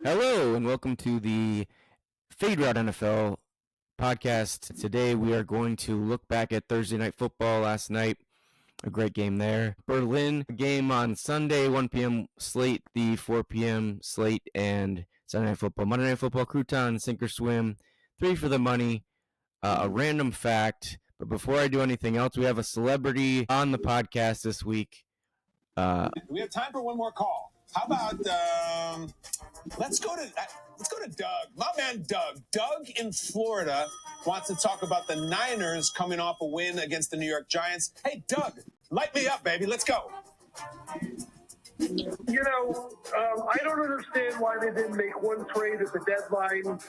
Hello, and welcome to the Fade Route NFL podcast. Today, we are going to look back at Thursday Night Football last night. A great game there. Berlin game on Sunday, 1 p.m. slate, the 4 p.m. slate, and Sunday Night Football. Monday Night Football, crouton, sink or swim, 3 for the money, a random fact. But before I do anything else, we have a celebrity on the podcast this week. We have time for one more call. How about let's go to Doug. My man Doug. Doug in Florida wants to talk about the Niners coming off a win against the New York Giants. Hey Doug, light me up, baby. Let's go. I don't understand why they didn't make one trade at the deadline.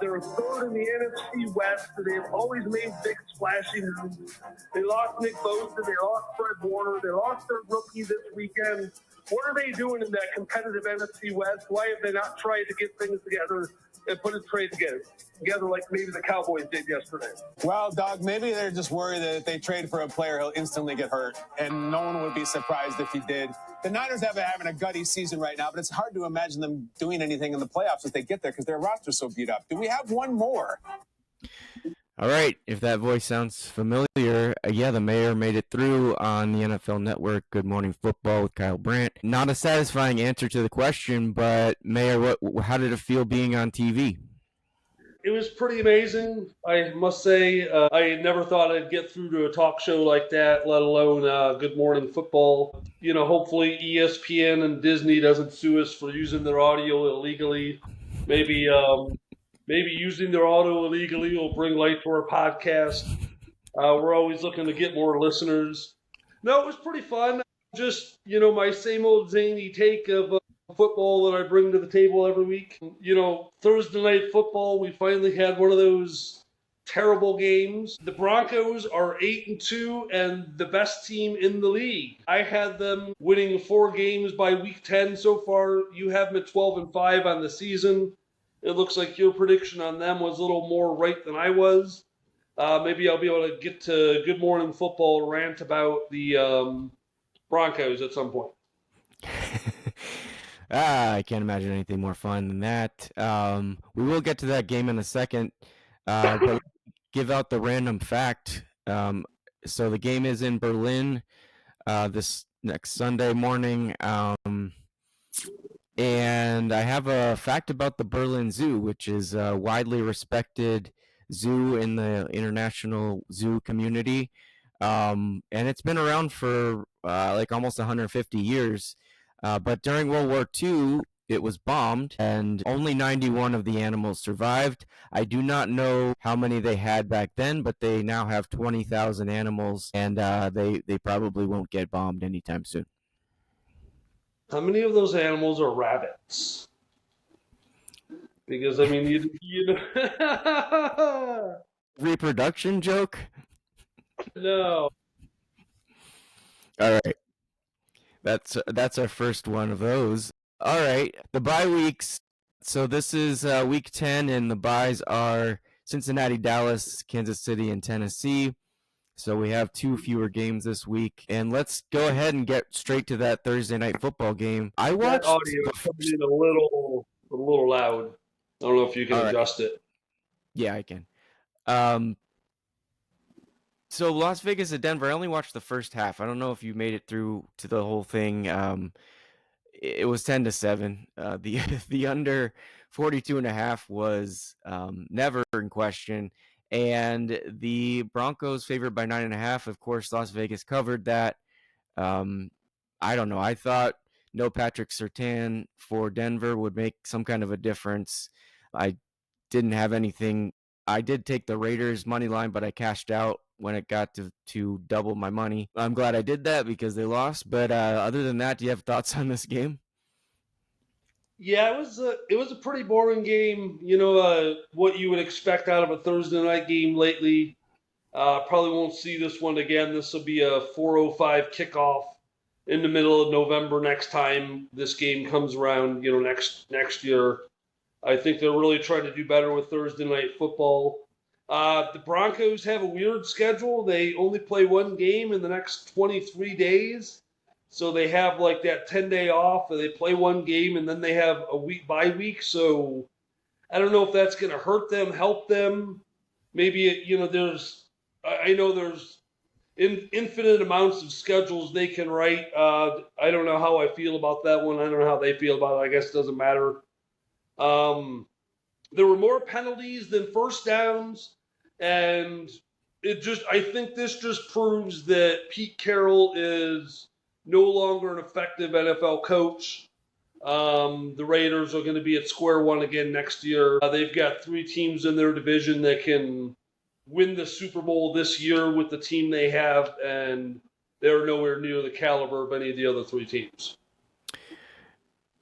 They're third in the NFC West. They've always made big splashing moves. They lost Nick Bosa. They lost Fred Warner. They lost their rookie this weekend. What are they doing in that competitive NFC West? Why have they not tried to get things together and put a trade together like maybe the Cowboys did yesterday? Well, Doug, maybe they're just worried that if they trade for a player, he'll instantly get hurt, and no one would be surprised if he did. The Niners have having a gutty season right now, but it's hard to imagine them doing anything in the playoffs if they get there because their roster's so beat up. Do we have one more? All right, if that voice sounds familiar, the mayor made it through on the NFL Network. Good Morning Football with Kyle Brandt. Not a satisfying answer to the question, but Mayor, how did it feel being on TV? It was pretty amazing, I must say. I never thought I'd get through to a talk show like that, let alone Good Morning Football. Hopefully ESPN and Disney doesn't sue us for using their audio illegally. Maybe using their audio illegally will bring light to our podcast. We're always looking to get more listeners. No, it was pretty fun. Just, my same old zany take of football that I bring to the table every week. Thursday Night Football, we finally had one of those terrible games. The Broncos are 8-2 and the best team in the league. I had them winning 4 games by week 10 so far. You have them at 12-5 on the season. It looks like your prediction on them was a little more right than I was. Maybe I'll be able to get to Good Morning Football rant about the Broncos at some point. I can't imagine anything more fun than that. We will get to that game in a second, but give out the random fact. So the game is in Berlin this next Sunday morning. And I have a fact about the Berlin Zoo, which is a widely respected zoo in the international zoo community. And it's been around for almost 150 years. But during World War II, it was bombed, and only 91 of the animals survived. I do not know how many they had back then, but they now have 20,000 animals, and they probably won't get bombed anytime soon. How many of those animals are rabbits? Because, you know... Reproduction joke? No. All right. That's our first one of those. All right. The bye weeks. So this is week 10, and the byes are Cincinnati, Dallas, Kansas City, and Tennessee. So we have 2 fewer games this week. And let's go ahead and get straight to that Thursday Night Football game. I watched that audio coming in a little loud. I don't know if you can adjust it. Yeah, I can. So Las Vegas at Denver, I only watched the first half. I don't know if you made it through to the whole thing. It was 10-7. The under 42.5 was never in question. And the Broncos favored by 9.5. Of course, Las Vegas covered that. I don't know. I thought no Patrick Surtain for Denver would make some kind of a difference. I didn't have anything. I did take the Raiders money line, but I cashed out when it got to double my money. I'm glad I did that because they lost. But other than that, do you have thoughts on this game? Yeah, it was a pretty boring game. What you would expect out of a Thursday night game lately. Probably won't see this one again. This will be a 4:05 kickoff in the middle of November next time this game comes around. Next year. I think they're really trying to do better with Thursday night football. The Broncos have a weird schedule. They only play one game in the next 23 days. So they have like that 10-day off, and they play one game, and then they have a week bye week. So I don't know if that's going to hurt them, help them. Maybe I know there's infinite amounts of schedules they can write. I don't know how I feel about that one. I don't know how they feel about it. I guess it doesn't matter. There were more penalties than first downs, and I think this just proves that Pete Carroll is no longer an effective NFL coach. The Raiders are going to be at square one again next year. They've got 3 teams in their division that can win the Super Bowl this year with the team they have, and they're nowhere near the caliber of any of the other 3 teams.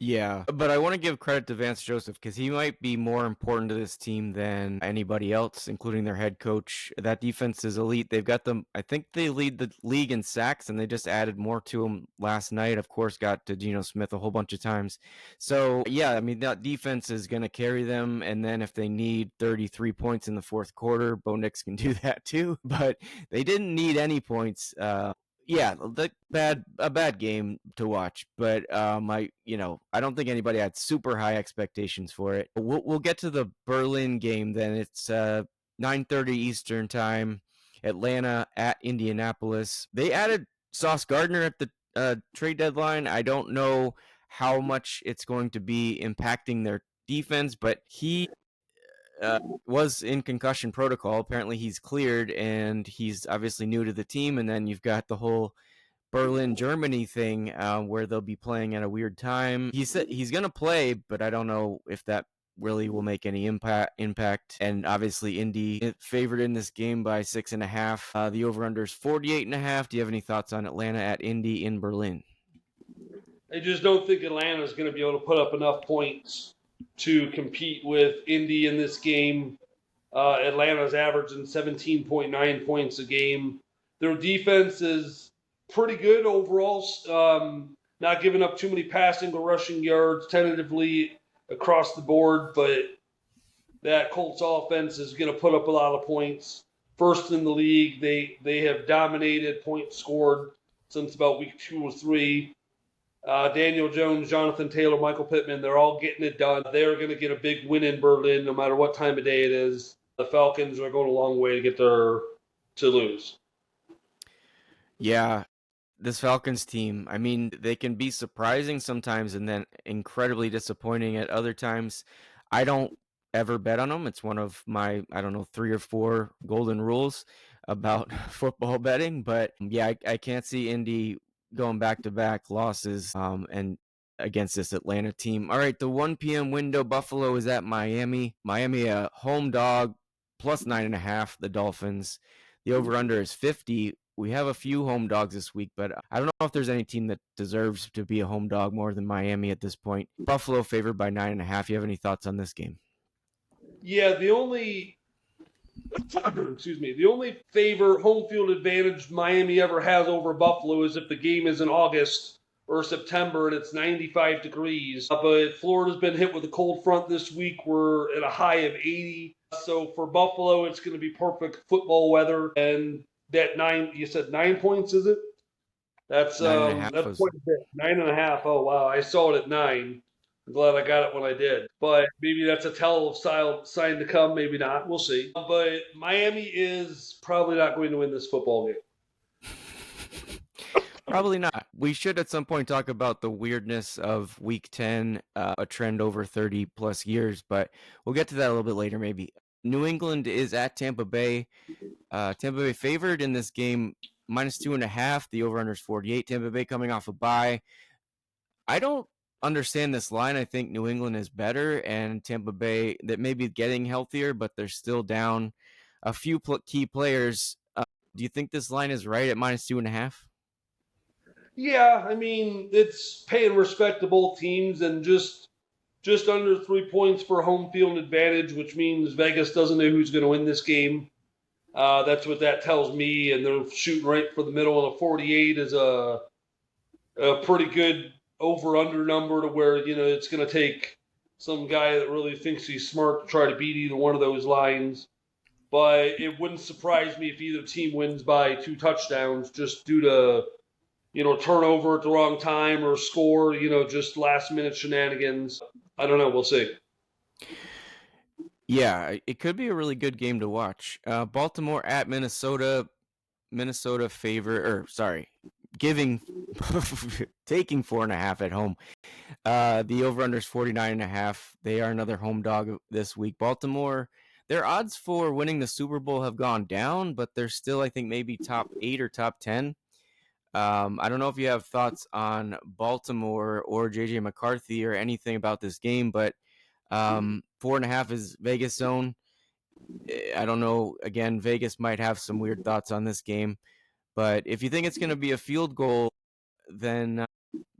Yeah, but I want to give credit to Vance Joseph because he might be more important to this team than anybody else, including their head coach. That defense is elite. They've got them. I think they lead the league in sacks, and they just added more to them last night. Of course, got to Geno Smith a whole bunch of times. So, yeah, I mean, that defense is going to carry them. And then if they need 33 points in the fourth quarter, Bo Nix can do that too. But they didn't need any points. Yeah, a bad game to watch, but I don't think anybody had super high expectations for it. We'll get to the Berlin game then. It's 9:30 Eastern time. Atlanta at Indianapolis. They added Sauce Gardner at the trade deadline. I don't know how much it's going to be impacting their defense, but he was in concussion protocol. Apparently he's cleared, and he's obviously new to the team. And then you've got the whole Berlin, Germany thing where they'll be playing at a weird time. He said he's going to play, but I don't know if that really will make any impact. And obviously Indy favored in this game by 6.5. The over-under is 48.5. Do you have any thoughts on Atlanta at Indy in Berlin? I just don't think Atlanta is going to be able to put up enough points to compete with Indy in this game. Atlanta's averaging 17.9 points a game. Their defense is pretty good overall, not giving up too many passing or rushing yards tentatively across the board, but that Colts offense is going to put up a lot of points. First in the league, they have dominated points scored since about week 2 or 3. Daniel Jones, Jonathan Taylor, Michael Pittman, they're all getting it done. They're going to get a big win in Berlin no matter what time of day it is. The Falcons are going a long way to get to lose. Yeah, this Falcons team, I mean, they can be surprising sometimes and then incredibly disappointing at other times. I don't ever bet on them. It's one of my, 3 or 4 golden rules about football betting. But yeah, I can't see Indy going back-to-back losses and against this Atlanta team. All right, the 1 p.m. window, Buffalo is at Miami. Miami, a home dog, plus 9.5, the Dolphins. The over-under is 50. We have a few home dogs this week, but I don't know if there's any team that deserves to be a home dog more than Miami at this point. Buffalo favored by 9.5. You have any thoughts on this game? Yeah, the only favor home field advantage Miami ever has over Buffalo is if the game is in August or September and it's 95 degrees. But Florida's been hit with a cold front this week. We're at a high of 80. So for Buffalo, it's going to be perfect football weather. And that 9, you said 9 points, is it? That's 9.5. That's quite a bit. 9.5. Oh wow, I saw it at 9. I'm glad I got it when I did. But maybe that's a tell sign to come. Maybe not. We'll see. But Miami is probably not going to win this football game. Probably not. We should at some point talk about the weirdness of Week 10, a trend over 30 plus years, but we'll get to that a little bit later maybe. New England is at Tampa Bay. Tampa Bay favored in this game, minus 2.5. The over-under is 48. Tampa Bay coming off a bye. I don't understand this line. I think New England is better, and Tampa Bay that may be getting healthier, but they're still down a few key players. Do you think this line is right at minus 2.5? Yeah, I mean, it's paying respectable teams and just under 3 points for home field advantage, which means Vegas doesn't know who's going to win this game. That's what that tells me, and they're shooting right for the middle of the 48 is a pretty good over-under number to where, it's going to take some guy that really thinks he's smart to try to beat either one of those lines. But it wouldn't surprise me if either team wins by 2 touchdowns just due to turnover at the wrong time or score, just last minute shenanigans. I don't know. We'll see. Yeah, it could be a really good game to watch. Baltimore at Minnesota. Minnesota giving taking 4.5 at home. The over-under is 49.5. They are another home dog this week. Baltimore, their odds for winning the Super Bowl have gone down, but they're still, I think, maybe top 8 or top 10. I don't know if you have thoughts on Baltimore or JJ McCarthy or anything about this game, but 4.5 is Vegas zone. I don't know. Again, Vegas might have some weird thoughts on this game, but if you think it's going to be a field goal, then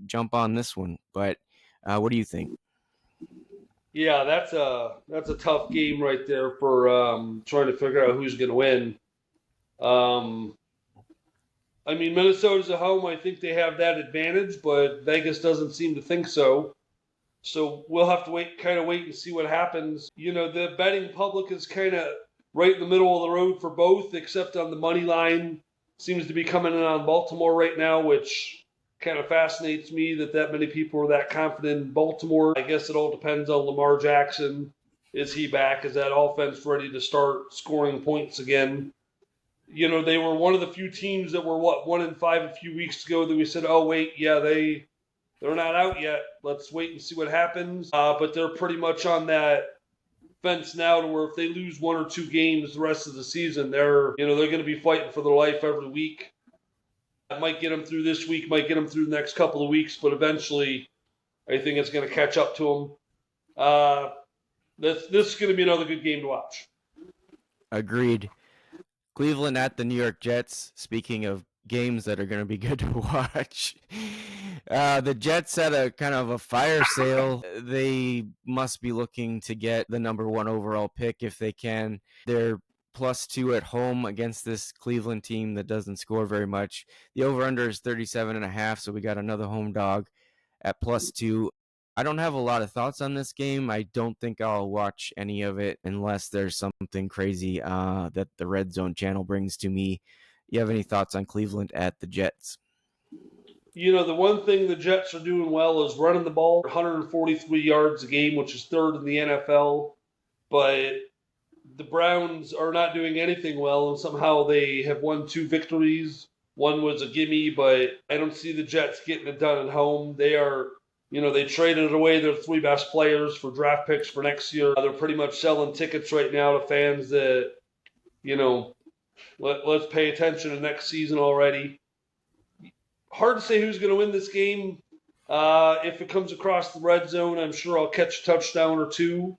jump on this one. But what do you think? Yeah, that's a tough game right there for trying to figure out who's going to win. I mean, Minnesota's at home. I think they have that advantage, but Vegas doesn't seem to think so. So we'll have to wait and see what happens. The betting public is kind of right in the middle of the road for both, except on the money line. Seems to be coming in on Baltimore right now, which kind of fascinates me that many people are that confident in Baltimore. I guess it all depends on Lamar Jackson. Is he back? Is that offense ready to start scoring points again? They were one of the few teams that were 1-5 a few weeks ago that we said, oh wait, yeah, they're not out yet. Let's wait and see what happens. But they're pretty much on that fence now to where if they lose 1 or 2 games the rest of the season, they're going to be fighting for their life every week. That might get them through this week, might get them through the next couple of weeks, but eventually I think it's going to catch up to them. This is going to be another good game to watch. Agreed. Cleveland at the New York Jets. Speaking of games that are going to be good to watch, the Jets had a kind of a fire sale. They must be looking to get the number 1 overall pick if they can. They're +2 at home against this Cleveland team that doesn't score very much. The over-under is 37.5, so we got another home dog at +2. I don't have a lot of thoughts on this game. I don't think I'll watch any of it unless there's something crazy that the Red Zone channel brings to me. You have any thoughts on Cleveland at the Jets? The one thing the Jets are doing well is running the ball, 143 yards a game, which is 3rd in the NFL. But the Browns are not doing anything well, and somehow they have won 2 victories. One was a gimme, but I don't see the Jets getting it done at home. They are, they traded away their 3 best players for draft picks for next year. They're pretty much selling tickets right now to fans that, let's pay attention to next season already. Hard to say who's going to win this game. If it comes across the red zone, I'm sure I'll catch a touchdown or 2.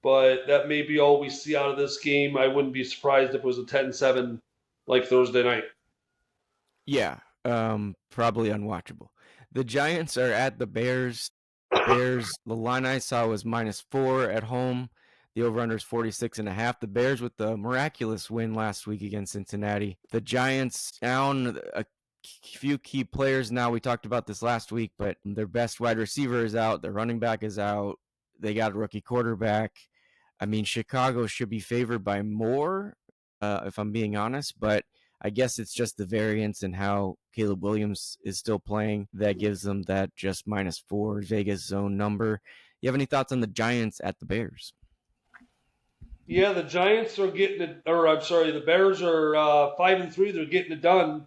But that may be all we see out of this game. I wouldn't be surprised if it was a 10-7 like Thursday night. Yeah, probably unwatchable. The Giants are at the Bears. The line I saw was -4 at home. The over-under is 46.5. The Bears with the miraculous win last week against Cincinnati. The Giants down a few key players now. We talked about this last week, but their best wide receiver is out. Their running back is out. They got a rookie quarterback. I mean, Chicago should be favored by more, if I'm being honest, but I guess it's just the variance in how Caleb Williams is still playing that gives them that just -4 Vegas zone number. You have any thoughts on the Giants at the Bears? Yeah, the Giants are getting it, or I'm sorry, the Bears are 5-3. They're getting it done.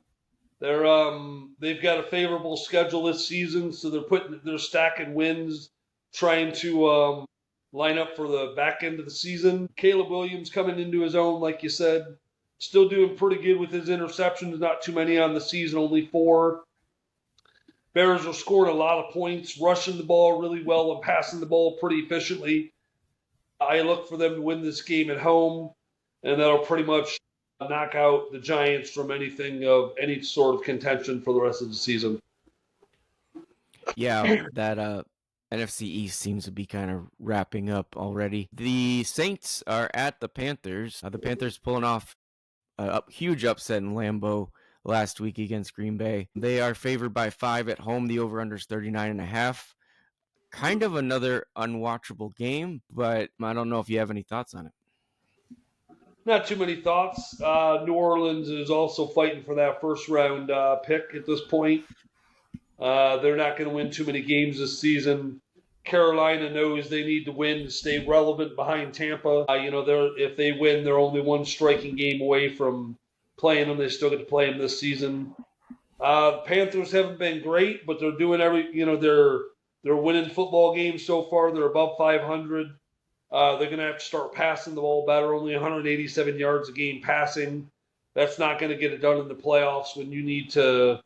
They've got a favorable schedule this season, so they're stacking wins, trying to line up for the back end of the season. Caleb Williams coming into his own, like you said, still doing pretty good with his interceptions. Not too many on the season, only 4. Bears are scoring a lot of points, rushing the ball really well and passing the ball pretty efficiently. I look for them to win this game at home, and that'll pretty much knock out the Giants from anything of any sort of contention for the rest of the season. Yeah, that NFC East seems to be kind of wrapping up already. The Saints are at the Panthers. The Panthers pulling off a huge upset in Lambeau last week against Green Bay. They are favored by 5 at home. The over-under is 39.5. Kind of another unwatchable game, but I don't know if you have any thoughts on it. Not too many thoughts. New Orleans is also fighting for that first round pick at this point. They're not going to win too many games this season. Carolina knows they need to win to stay relevant behind Tampa. If they win, they're only one striking game away from playing them. They still get to play them this season. Panthers haven't been great, but they're doing they're winning football games so far. They're above 500. They're going to have to start passing the ball better. Only 187 yards a game passing. That's not going to get it done in the playoffs when you need to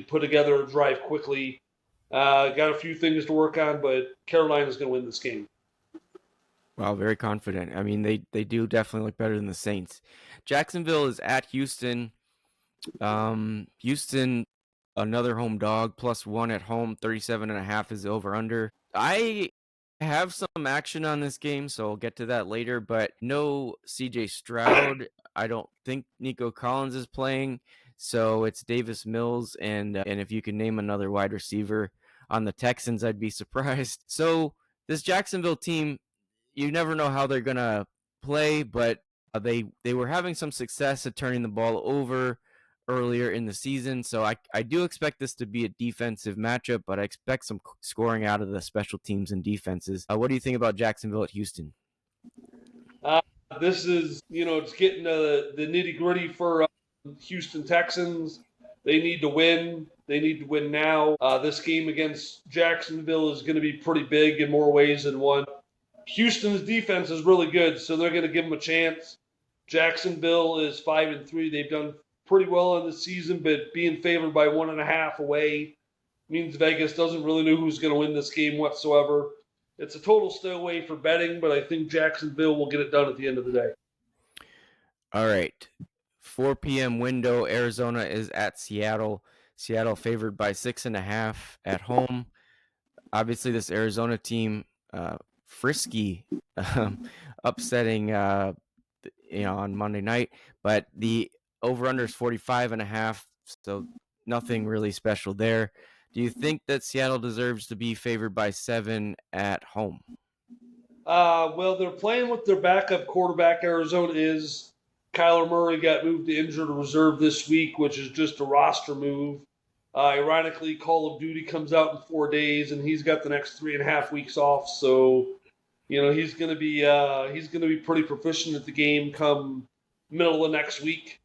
put together a drive quickly. Got a few things to work on, but Carolina's going to win this game. Wow, very confident. I mean, they do definitely look better than the Saints. Jacksonville is at Houston. Houston, another home dog, +1 at home, 37.5 is the over-under. I have some action on this game, so I'll get to that later, but no CJ Stroud. I don't think Nico Collins is playing, so it's Davis Mills, and if you can name another wide receiver on the Texans, I'd be surprised. So this Jacksonville team, you never know how they're going to play, but they were having some success at turning the ball over earlier in the season. So I do expect this to be a defensive matchup, but I expect some scoring out of the special teams and defenses. What do you think about Jacksonville at Houston? This is, it's getting the nitty gritty for Houston Texans. They need to win. They need to win now. This game against Jacksonville is going to be pretty big in more ways than one. Houston's defense is really good, so they're going to give them a chance. Jacksonville is 5-3. They've done pretty well in the season, but being favored by 1.5 away means Vegas doesn't really know who's going to win this game whatsoever. It's a total stay away for betting, but I think Jacksonville will get it done at the end of the day. All right. 4 p.m. window. Arizona is at Seattle. Seattle favored by 6.5 at home. Obviously, this Arizona team, frisky, upsetting, on Monday night, but the over-under is 45.5, so nothing really special there. Do you think that Seattle deserves to be favored by 7 at home? Well, they're playing with their backup quarterback. Arizona is. Kyler Murray got moved to injured reserve this week, which is just a roster move. Ironically, Call of Duty comes out in 4 days, and he's got the next 3.5 weeks off. So, he's going to be pretty proficient at the game come middle of next week.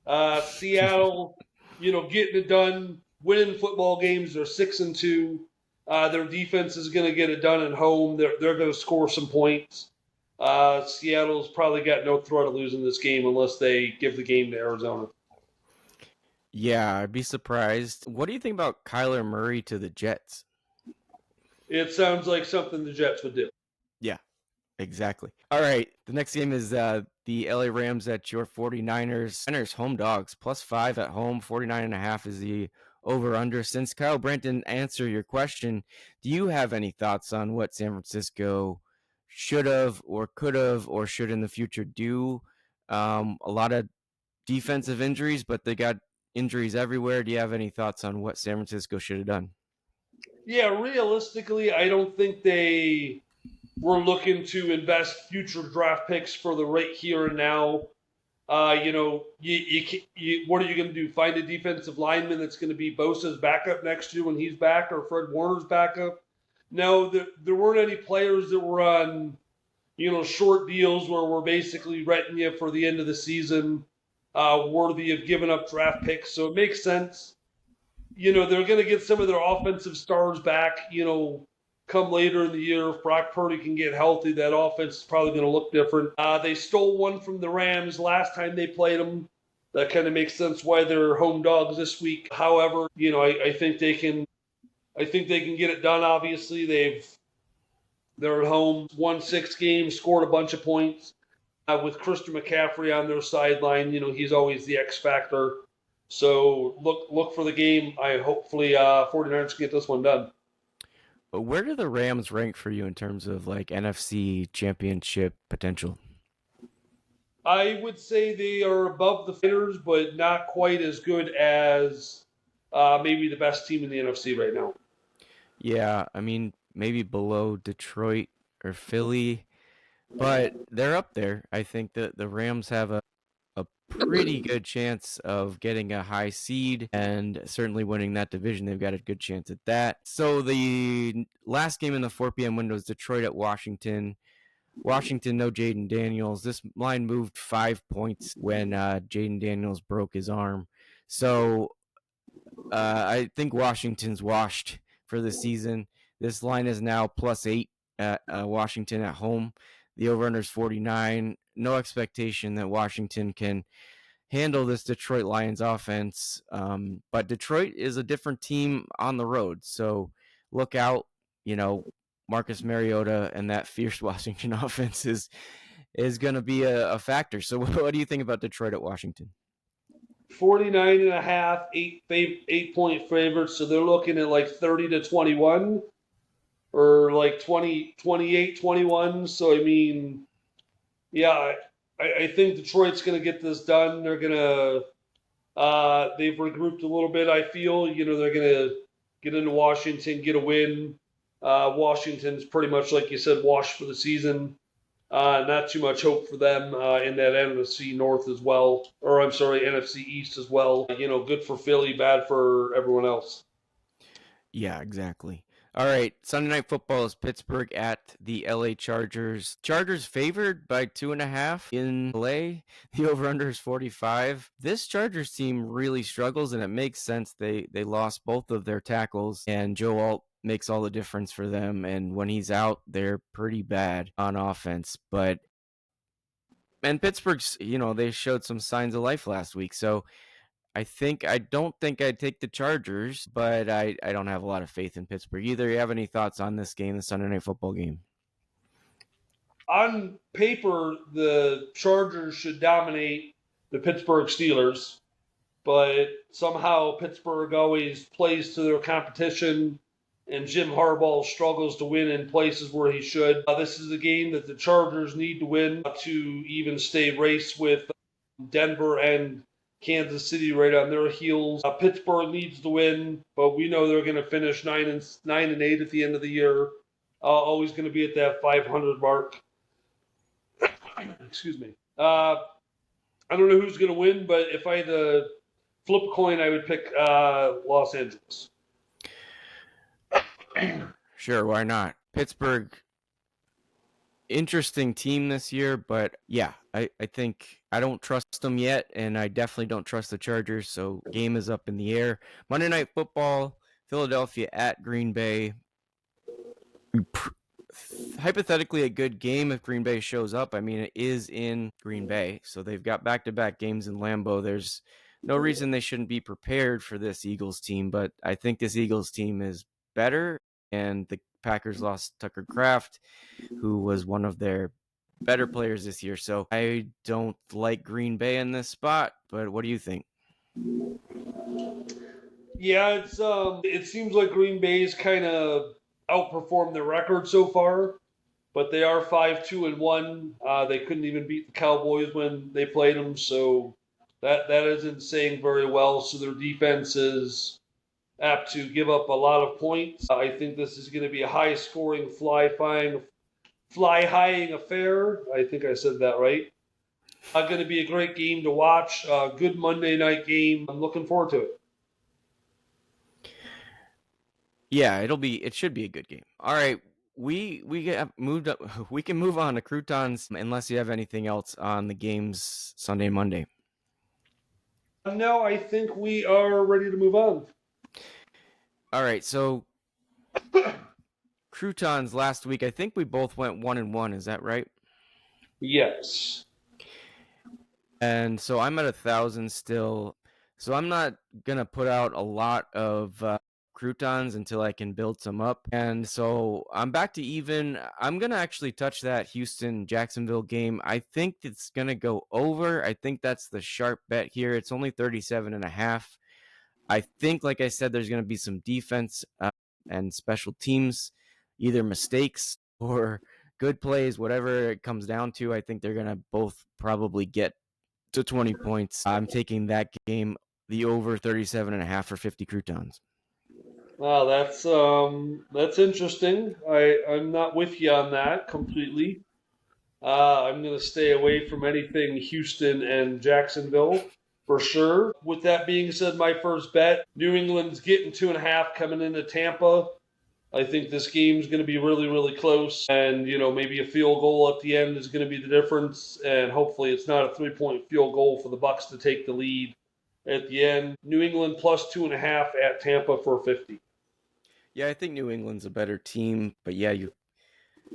Seattle, getting it done, winning football games. They're 6-2. Their defense is going to get it done at home. They're going to score some points. Seattle's probably got no threat of losing this game unless they give the game to Arizona. Yeah, I'd be surprised. What do you think about Kyler Murray to the Jets? It sounds like something the Jets would do. Yeah, exactly. All right, the next game is the LA Rams at your 49ers. Niners home dogs, +5 at home, 49.5 is the over-under. Since Kyle Brandt didn't answer your question, do you have any thoughts on what San Francisco should have or could have or should in the future do? A lot of defensive injuries, but they got injuries everywhere. Do you have any thoughts on what San Francisco should have done? Yeah, realistically, I don't think they were looking to invest future draft picks for the right here and now. What are you going to do? Find a defensive lineman that's going to be Bosa's backup next year when he's back, or Fred Warner's backup? No, there weren't any players that were on, short deals where we're basically renting you for the end of the season, worthy of giving up draft picks. So it makes sense. They're going to get some of their offensive stars back, come later in the year. If Brock Purdy can get healthy, that offense is probably going to look different. They stole one from the Rams last time they played them. That kind of makes sense why they're home dogs this week. However, I think they can get it done. Obviously, they're at home, won 6 games, scored a bunch of points. With Christian McCaffrey on their sideline, he's always the X factor. So look for the game. Hopefully 49ers get this one done. But where do the Rams rank for you in terms of like NFC championship potential? I would say they are above the Fighters, but not quite as good as maybe the best team in the NFC right now. Yeah, I mean, maybe below Detroit or Philly. but they're up there. I think that the Rams have a pretty good chance of getting a high seed and certainly winning that division. They've got a good chance at that. So the last game in the 4 p.m. window is Detroit at Washington. Washington, no Jaden Daniels. This line moved 5 points when Jaden Daniels broke his arm. So I think Washington's washed for the season. This line is now +8 at Washington at home. The over-under is 49. No expectation that Washington can handle this Detroit Lions offense. But Detroit is a different team on the road. So look out, Marcus Mariota and that fierce Washington offense is going to be a factor. So what do you think about Detroit at Washington? 49 and a half, 8-point favorites. So they're looking at like 30-21 or like 28-21. So, I mean, yeah, I think Detroit's going to get this done. They're going to, they've regrouped a little bit, I feel. They're going to get into Washington, get a win. Washington's pretty much, like you said, washed for the season. Not too much hope for them in that NFC North as well, or I'm sorry, NFC East as well. Good for Philly, bad for everyone else. Yeah, exactly. All right, Sunday Night Football is Pittsburgh at the LA Chargers. Chargers favored by 2.5 in LA. The over/under is 45. This Chargers team really struggles, and it makes sense. They lost both of their tackles, and Joe Alt makes all the difference for them. And when he's out, they're pretty bad on offense. And Pittsburgh's, they showed some signs of life last week. So I don't think I'd take the Chargers, but I don't have a lot of faith in Pittsburgh either. You have any thoughts on this game, the Sunday Night Football game? On paper, the Chargers should dominate the Pittsburgh Steelers, but somehow Pittsburgh always plays to their competition, and Jim Harbaugh struggles to win in places where he should. This is a game that the Chargers need to win to even stay race with Denver and Kansas City right on their heels. Pittsburgh needs to win, but we know they're going to finish 9-8 at the end of the year. Always going to be at that 500 mark. Excuse me. I don't know who's going to win, but if I had to flip a coin, I would pick Los Angeles. Sure, why not? Pittsburgh, interesting team this year, but yeah, I think I don't trust them yet, and I definitely don't trust the Chargers, so game is up in the air. Monday Night Football, Philadelphia at Green Bay. Hypothetically a good game if Green Bay shows up. I mean, it is in Green Bay, so they've got back-to-back games in Lambeau. There's no reason they shouldn't be prepared for this Eagles team, but I think this Eagles team is better, and the Packers lost Tucker Kraft, who was one of their better players this year. So I don't like Green Bay in this spot, but what do you think? Yeah, it seems like Green Bay's kind of outperformed their record so far, but they are 5-2-1. They couldn't even beat the Cowboys when they played them, so that isn't saying very well. So their defense is apt to give up a lot of points. I think this is going to be a high-scoring, fly-highing affair. I think I said that right. Going to be a great game to watch. Good Monday night game. I'm looking forward to it. Yeah, it should be a good game. All right, we get moved up. We can move on to croutons unless you have anything else on the games Sunday and Monday. No, I think we are ready to move on. All right, so croutons last week, I think we both went 1-1. Is that right? Yes. And so I'm at 1,000 still. So I'm not gonna put out a lot of croutons until I can build some up. And so I'm back to even. I'm going to actually touch that Houston-Jacksonville game. I think it's going to go over. I think that's the sharp bet here. It's only 37.5. I think, like I said, there's going to be some defense and special teams, either mistakes or good plays, whatever it comes down to. I think they're going to both probably get to 20 points. I'm taking that game, the over 37.5 for 50 croutons. Wow, that's interesting. I'm not with you on that completely. I'm going to stay away from anything Houston and Jacksonville for sure. With that being said, my first bet, New England's getting 2.5 coming into Tampa. I think this game's going to be really, really close. And, maybe a field goal at the end is going to be the difference. And hopefully it's not a 3-point field goal for the Bucks to take the lead at the end. New England plus 2.5 at Tampa for 50. Yeah, I think New England's a better team, but yeah, you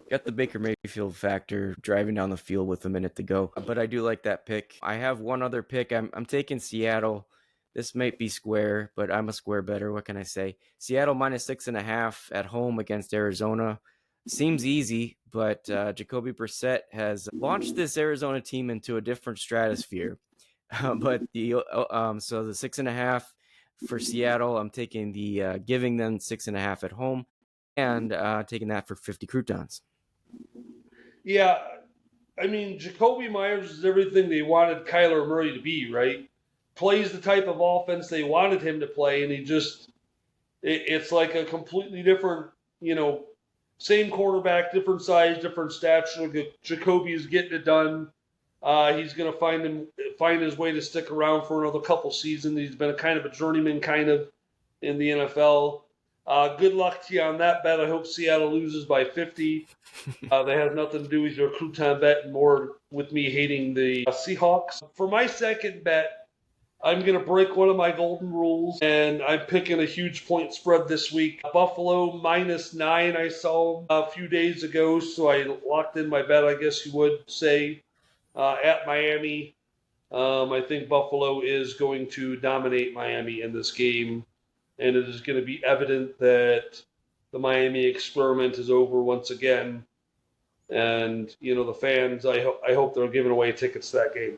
got the Baker Mayfield factor driving down the field with a minute to go. But I do like that pick. I have one other pick. I'm taking Seattle. This might be square, but I'm a square better. What can I say? Seattle minus 6.5 at home against Arizona. Seems easy, but Jacoby Brissett has launched this Arizona team into a different stratosphere. But so the 6.5 for Seattle, I'm taking the giving them 6.5 at home, and taking that for 50 croutons. Yeah, I mean, Jacoby Myers is everything they wanted Kyler Murray to be, right? Plays the type of offense they wanted him to play, and it's like a completely different, same quarterback, different size, different stature. Jacoby is getting it done. He's going to find his way to stick around for another couple seasons. He's been a kind of a journeyman in the NFL. Good luck to you on that bet. I hope Seattle loses by 50. That has nothing to do with your crouton bet and more with me hating the Seahawks. For my second bet, I'm going to break one of my golden rules, and I'm picking a huge point spread this week. Buffalo -9, I saw a few days ago, so I locked in my bet, I guess you would say, at Miami. I think Buffalo is going to dominate Miami in this game, and it is going to be evident that the Miami experiment is over once again. And, the fans, I hope they're giving away tickets to that game.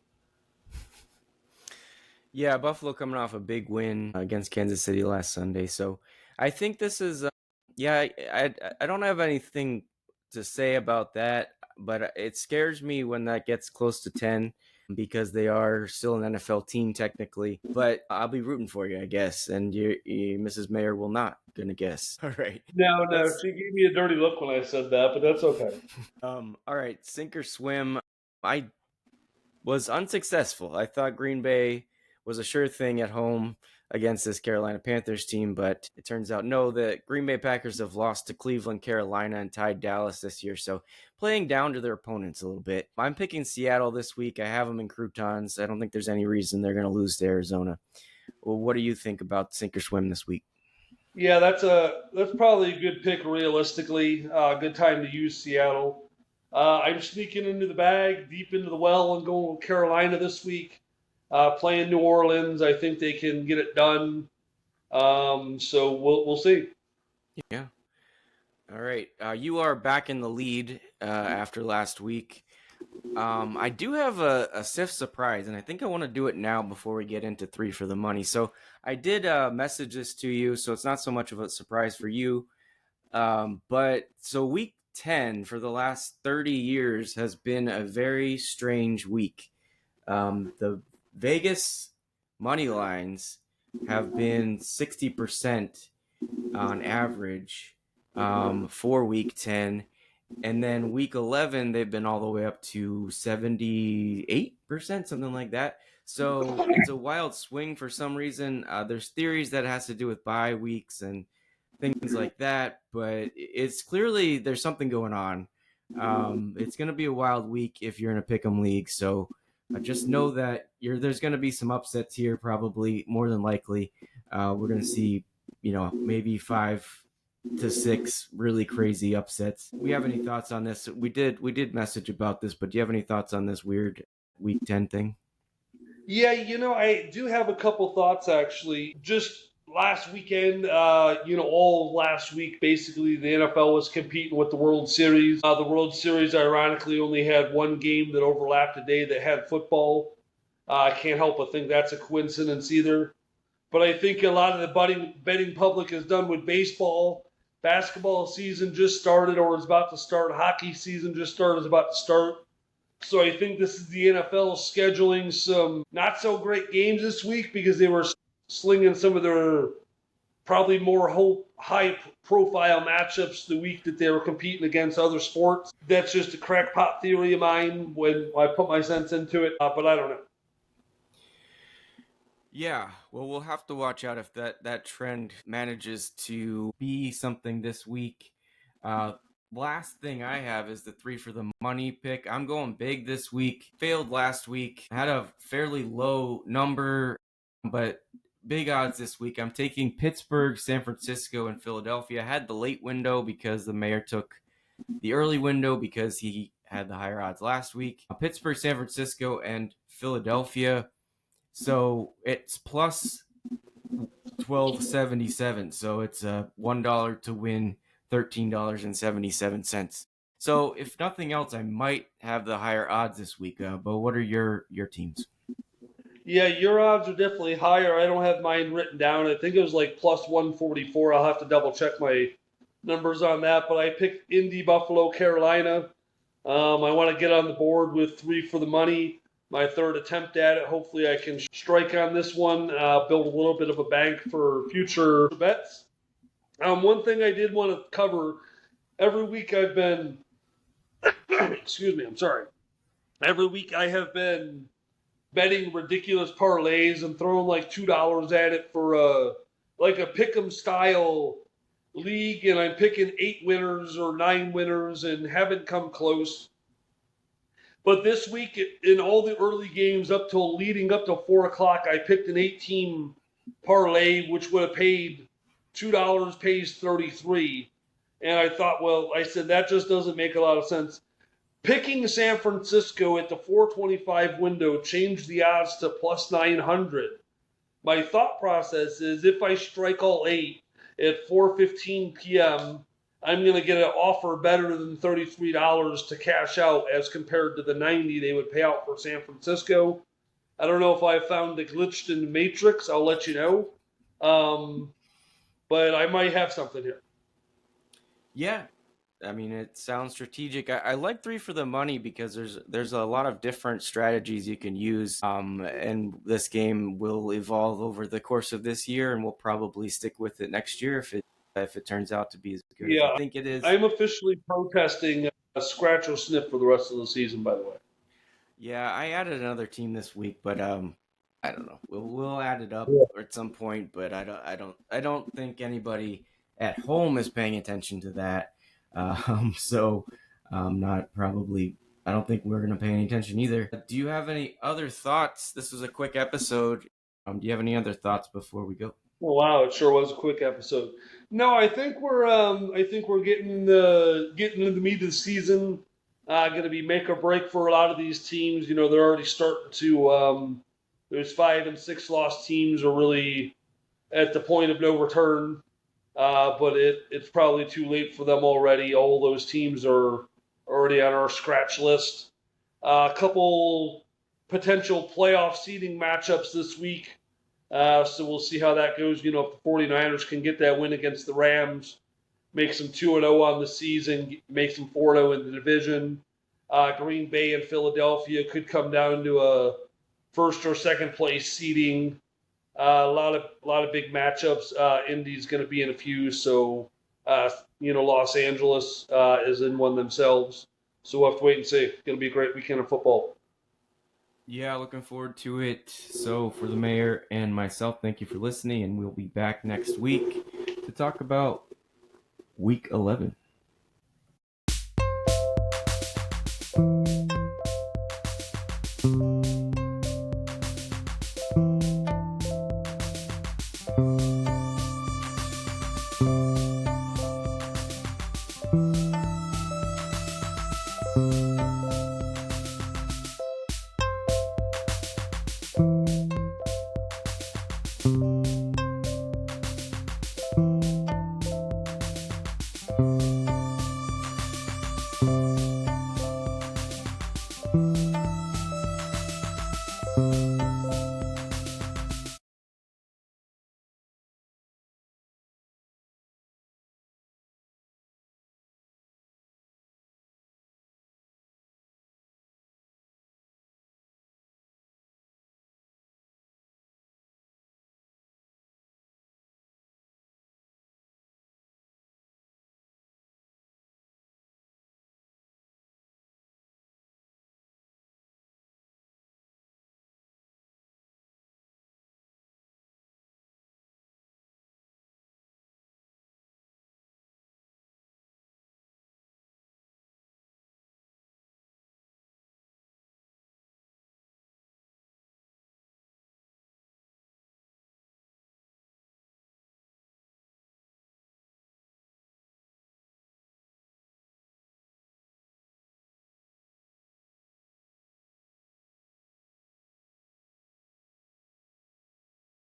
Yeah, Buffalo coming off a big win against Kansas City last Sunday. So I think this is, I don't have anything to say about that, but it scares me when that gets close to 10 because they are still an NFL team technically. But I'll be rooting for you, I guess. And Mrs. Mayer will not, gonna guess. All right. No, she gave me a dirty look when I said that, but that's okay. All right, sink or swim. I was unsuccessful. I thought Green Bay was a sure thing at home against this Carolina Panthers team, but it turns out no, the Green Bay Packers have lost to Cleveland, Carolina, and tied Dallas this year, so playing down to their opponents a little bit. I'm picking Seattle this week. I have them in croutons. I don't think there's any reason they're going to lose to Arizona. Well, what do you think about sink or swim this week? Yeah, that's probably a good pick realistically. Good time to use Seattle. I'm sneaking into the bag, deep into the well, and going with Carolina this week. Playing New Orleans, I think they can get it done. So we'll see. Yeah. All right. You are back in the lead after last week. I do have a SIF surprise, and I think I want to do it now before we get into 3 for the money. So I did message this to you, so it's not so much of a surprise for you. But so week 10 for the last 30 years has been a very strange week. The Vegas money lines have been 60% on average for week 10. And then week 11, they've been all the way up to 78%, something like that. So it's a wild swing for some reason. There's theories that it has to do with bye weeks and things like that, but it's clearly there's something going on. It's going to be a wild week if you're in a pick'em league. So just know that there's going to be some upsets here, probably more than likely. We're going to see, maybe 5 to 6 really crazy upsets. We have any thoughts on this? We did message about this, but do you have any thoughts on this weird week 10 thing? Yeah, I do have a couple thoughts actually. Just last weekend, all of last week, basically the NFL was competing with the World Series. The World Series, ironically, only had one game that overlapped a day that had football. I can't help but think that's a coincidence either. But I think a lot of the betting public is done with baseball. Basketball season just started or is about to start. Hockey season just started, is about to start. So I think this is the NFL scheduling some not so great games this week because they were slinging some of their probably more high-profile matchups the week that they were competing against other sports. That's just a crackpot theory of mine when I put my sense into it, but I don't know. Yeah, well, we'll have to watch out if that trend manages to be something this week. Last thing I have is the 3 for the money pick. I'm going big this week. Failed last week. Had a fairly low number, but big odds this week. I'm taking Pittsburgh, San Francisco, and Philadelphia. I had the late window because the mayor took the early window because he had the higher odds last week. Pittsburgh, San Francisco, and Philadelphia. So it's plus 12.77. So it's $1 to win $13.77. So if nothing else, I might have the higher odds this week. But what are your teams? Yeah, your odds are definitely higher. I don't have mine written down. I think it was like plus 144. I'll have to double check my numbers on that. But I picked Indy, Buffalo, Carolina. I want to get on the board with 3 for the money. My third attempt at it. Hopefully I can strike on this one, build a little bit of a bank for future bets. One thing I did want to cover, every week I've been, excuse me, I'm sorry. Every week I have been betting ridiculous parlays and throwing like $2 at it for like a pick'em style league, and I'm picking 8 winners or 9 winners and haven't come close. But this week, in all the early games leading up to 4 o'clock, I picked an 8-team parlay, which would have paid $2, pays 33. And I thought, well, I said, that just doesn't make a lot of sense. Picking San Francisco at the 425 window changed the odds to plus 900. My thought process is if I strike all 8 at 4:15 p.m., I'm going to get an offer better than $33 to cash out as compared to the $90 they would pay out for San Francisco. I don't know if I found the glitch in the matrix. I'll let you know. But I might have something here. Yeah, I mean, it sounds strategic. I like 3 for the money because there's a lot of different strategies you can use. And this game will evolve over the course of this year, and we'll probably stick with it next year if it turns out to be as good as I think it is. I'm officially protesting a scratch or snip for the rest of the season, by the way. Yeah, I added another team this week, but I don't know. We'll add it up at some point, but I don't think anybody at home is paying attention to that. So not probably. I don't think we're going to pay any attention either. Do you have any other thoughts? This was a quick episode. Do you have any other thoughts before we go? Oh, wow, it sure was a quick episode. No, I think we're getting into the meat of the season. Going to be make or break for a lot of these teams. You know, they're already starting to. Those 5 and 6 loss teams are really at the point of no return. But it's probably too late for them already. All those teams are already on our scratch list. A couple potential playoff seeding matchups this week. So we'll see how that goes. You know, if the 49ers can get that win against the Rams, makes them 2-0 on the season, makes them 4-0 in the division. Green Bay and Philadelphia could come down to a first or second place seeding. A lot of big matchups. Indy's going to be in a few, so Los Angeles is in one themselves. So we'll have to wait and see. It's going to be a great weekend of football. Yeah, looking forward to it. So for the mayor and myself, thank you for listening, and we'll be back next week to talk about Week 11.